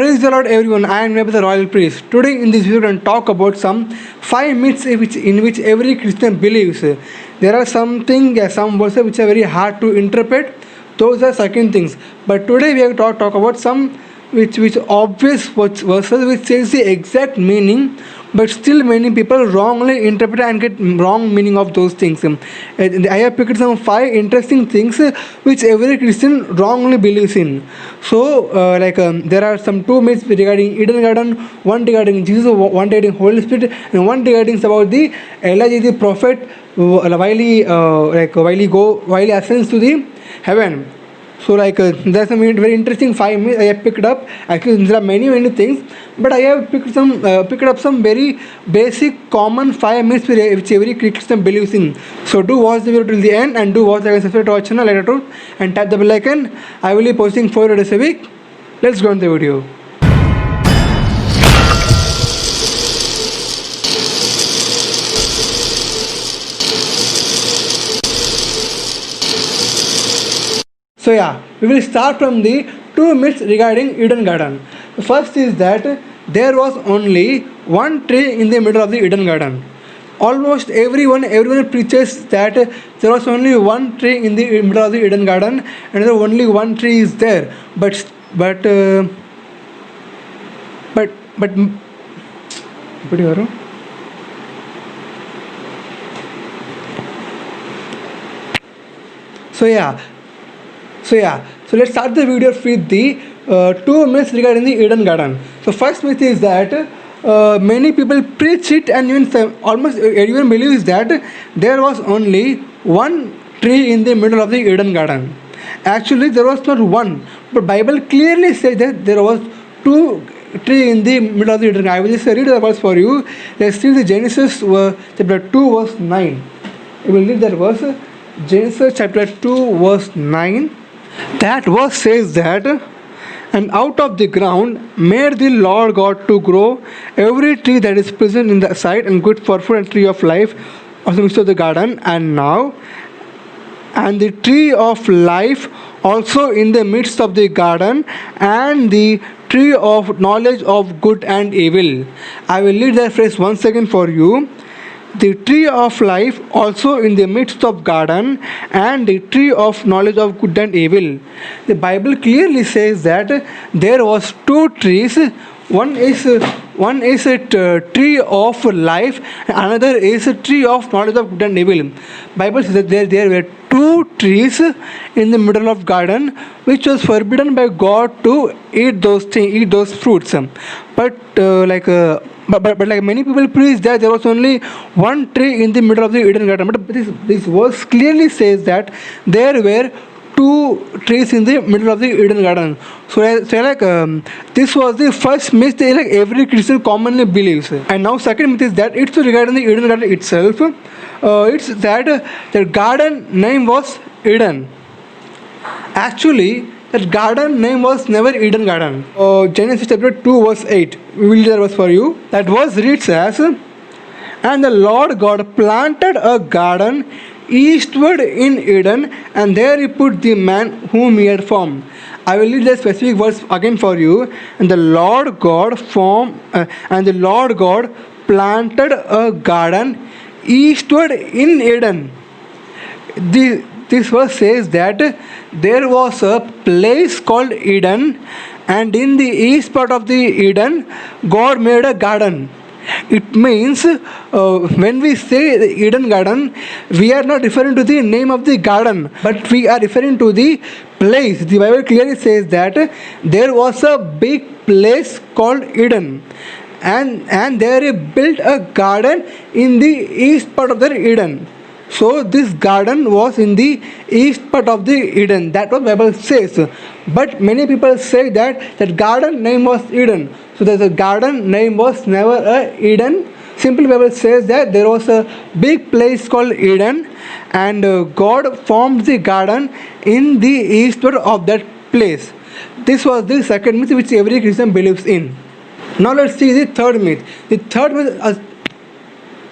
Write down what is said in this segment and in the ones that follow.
Praise the Lord, everyone. I am Maybe the Royal Priest. Today, in this video, we can talk about some 5 myths in which every Christian believes. There are some verses which are very hard to interpret. Those are second things. But today, we have to talk about some which obvious verses which says the exact meaning, but still many people wrongly interpret and get wrong meaning of those things. I have picked some 5 interesting things which every Christian wrongly believes in. So there are some 2 myths regarding Eden Garden, one regarding Jesus, one regarding Holy Spirit, and one regarding about the Elijah the prophet while he ascends to the heaven. So there's some very interesting 5 myths I have picked up. Actually, there are many things, but I have picked up some very basic, common 5 myths which every Christian believes in. So do watch the video till the end, and do watch the subscribe to our channel later too, and tap the bell icon. I will be posting 4 videos a week. Let's go on the video. So we will start from the 2 myths regarding Eden Garden. The first is that there was only one tree in the middle of the Eden Garden. Almost everyone preaches that there was only one tree in the middle of the Eden Garden, and there only one tree is there. But So let's start the video with the 2 myths regarding the Eden Garden. So first myth is that many people preach it, and almost everyone believes that there was only one tree in the middle of the Eden Garden. Actually, there was not one, but Bible clearly says that there was 2 tree in the middle of the Eden Garden. I will just read the verse for you. Let's see the Genesis chapter 2 verse 9. We will read that verse. Genesis chapter 2 verse 9. That verse says that, and out of the ground made the Lord God to grow every tree that is pleasant in the sight and good for food, and tree of life of the midst of the garden, and the tree of life also in the midst of the garden, and the tree of knowledge of good and evil. I will read that phrase once again for you. The tree of life also in the midst of garden, and the tree of knowledge of good and evil. The Bible clearly says that there was 2 trees. One is a tree of life, and another is a tree of knowledge of good and evil. Bible says that there were 2 trees in the middle of garden, which was forbidden by God to eat those fruits. But many people preach that there was only one tree in the middle of the Eden Garden. But this verse clearly says that there were 2 trees in the middle of the Eden Garden. So this was the first myth that every Christian commonly believes. And now second myth is that it's regarding the Eden Garden itself. It's that the garden name was Eden. Actually, that garden name was never Eden Garden. Genesis chapter 2 verse 8. We will read that verse for you. That verse reads as, and the Lord God planted a garden eastward in Eden, and there he put the man whom he had formed. I will read the specific verse again for you. And the Lord God planted a garden eastward in Eden. This verse says that there was a place called Eden, and in the east part of the Eden, God made a garden. It means when we say the Eden Garden, we are not referring to the name of the garden, but we are referring to the place. The Bible clearly says that there was a big place called Eden, and there he built a garden in the east part of the Eden. So this garden was in the east part of the Eden. That what Bible says. But many people say that garden name was Eden. So the garden name was never a Eden. Simply Bible says that there was a big place called Eden, and God formed the garden in the eastward of that place. This was the second myth which every Christian believes in. Now let's see the third myth.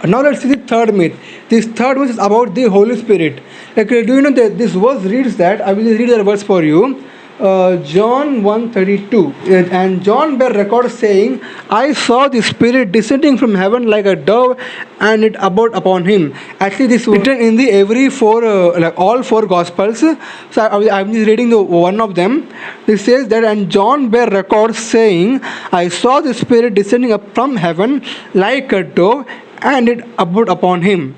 Now let's see the third myth. This third myth is about the Holy Spirit. Do you know that this verse reads that? I will read the verse for you. John 1:32, and John bear record saying, I saw the Spirit descending from heaven like a dove, and it abode upon him. Actually, this is written in the every four, like all four Gospels. So I'm just reading the one of them. It says that, and John bear record saying, I saw the Spirit descending up from heaven like a dove, and it abode upon him.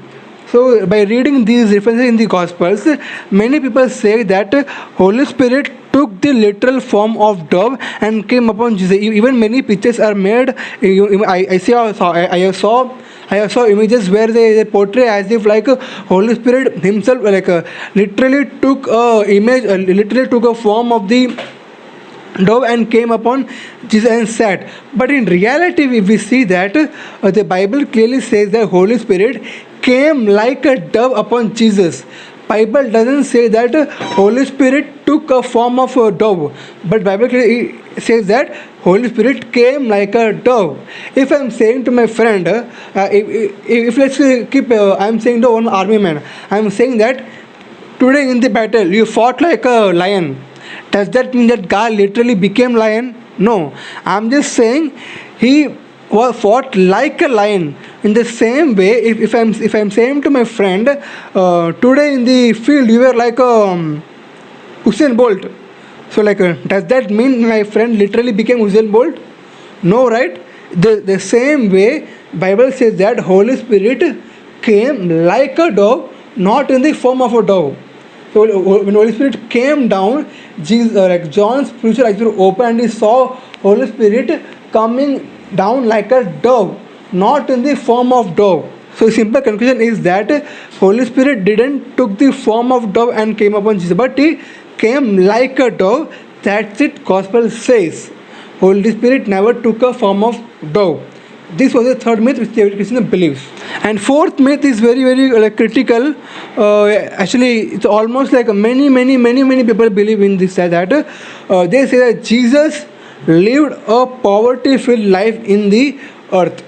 So by reading these references in the Gospels, many people say that Holy Spirit took the literal form of dove and came upon Jesus. Even many pictures are made. I saw images where they portray as if like Holy Spirit himself literally took a image, literally took a form of the dove and came upon Jesus and sat. But in reality, we see that the Bible clearly says that Holy Spirit came like a dove upon Jesus. Bible doesn't say that Holy Spirit took a form of a dove, but Bible clearly says that Holy Spirit came like a dove. If I'm saying to my friend, if let's keep, I'm saying to one army man, I'm saying that today in the battle you fought like a lion. Does that mean that guy literally became lion? No. I'm just saying he was fought like a lion. In the same way, if I'm saying to my friend, today in the field you were like a Usain Bolt. So does that mean my friend literally became Usain Bolt? No, right? The same way Bible says that Holy Spirit came like a dove, not in the form of a dove. So when Holy Spirit came down, Jesus, John's spiritual eyes were open and he saw Holy Spirit coming down like a dove, not in the form of dove. So simple conclusion is that Holy Spirit didn't took the form of dove and came upon Jesus, but he came like a dove. That's it. Gospel says Holy Spirit never took a form of dove. This was the third myth which the Christian believes. And fourth myth is very critical. Actually, it's almost like many people believe in this, that they say that Jesus lived a poverty-filled life in the earth.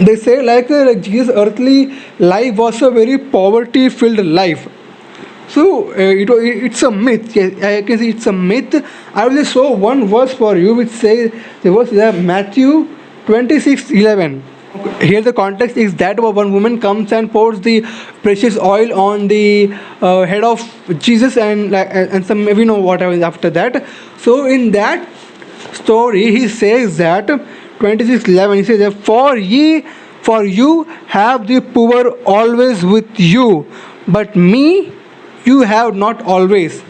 They say like Jesus' earthly life was a very poverty-filled life. So it's a myth. Yes, I can say it's a myth. I will just show one verse for you which says, the verse is Matthew 26:11. Here the context is that one woman comes and pours the precious oil on the head of Jesus, and some maybe know what happens after that. So in that story he says that 26:11, he says that for you have the poor always with you, but me you have not always.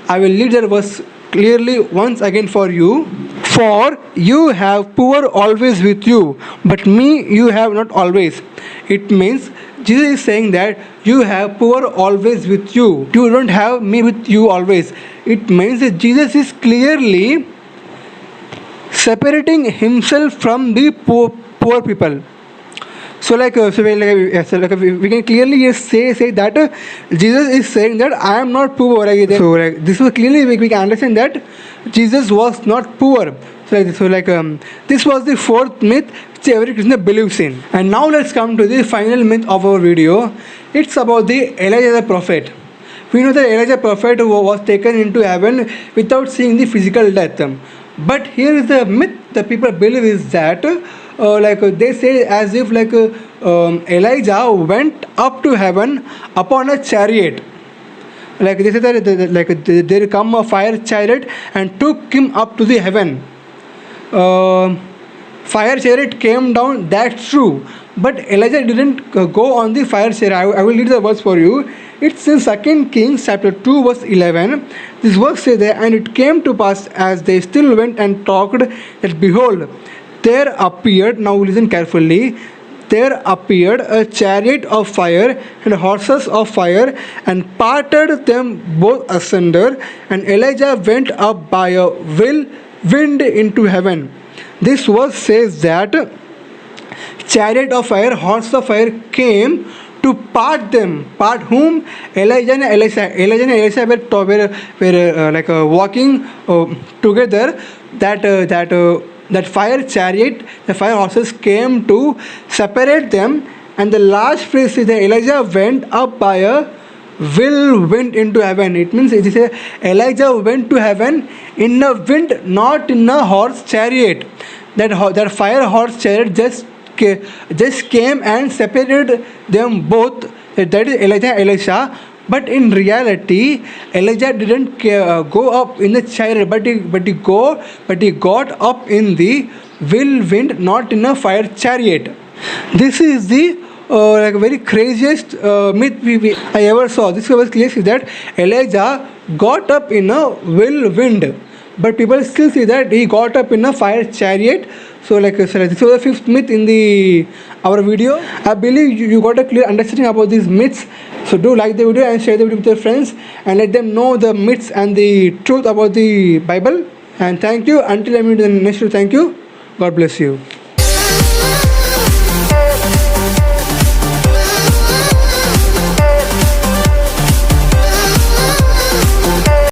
I will read that verse clearly once again for you. For you have poor always with you, but me you have not always. It means Jesus is saying that you have poor always with you. You don't have me with you always. It means that Jesus is clearly separating himself from the poor people. So we can clearly say that Jesus is saying that I am not poor. So this was clearly we can understand that Jesus was not poor. This was the fourth myth which every Christian believes in. And now let's come to the final myth of our video. It's about the Elijah the prophet. We know that Elijah prophet was taken into heaven without seeing the physical death. But here is the myth that people believe is that they say as if Elijah went up to heaven upon a chariot. They say that there come a fire chariot and took him up to the heaven. Fire chariot came down, that's true, but Elijah didn't go on the fire chariot. I will read the verse for you. It's in 2 Kings chapter 2 verse 11. This verse says that, and it came to pass as they still went and talked, that behold, there appeared, now listen carefully, there appeared a chariot of fire and horses of fire, and parted them both asunder, and Elijah went up by a wind into heaven. This verse says that chariot of fire, horse of fire came to part them. Part whom? Elijah and Elisha. Elijah and Elisha were walking together. That fire chariot, the fire horses came to separate them. And the last phrase is that Elijah went up by a went into heaven. It means it is a Elijah went to heaven in a wind, not in a horse chariot. That fire horse chariot just came and separated them both. That is Elijah, Elisha. But in reality, Elijah didn't go up in the chariot, but he got up in the whirlwind, not in a fire chariot. This is the like very craziest myth I ever saw. This was clear that Elijah got up in a whirlwind, but people still see that he got up in a fire chariot. So this was the fifth myth in the our video. I believe you got a clear understanding about these myths. So do like the video and share the video with your friends and let them know the myths and the truth about the Bible. And thank you. Until I meet in the next video, thank you. God bless you.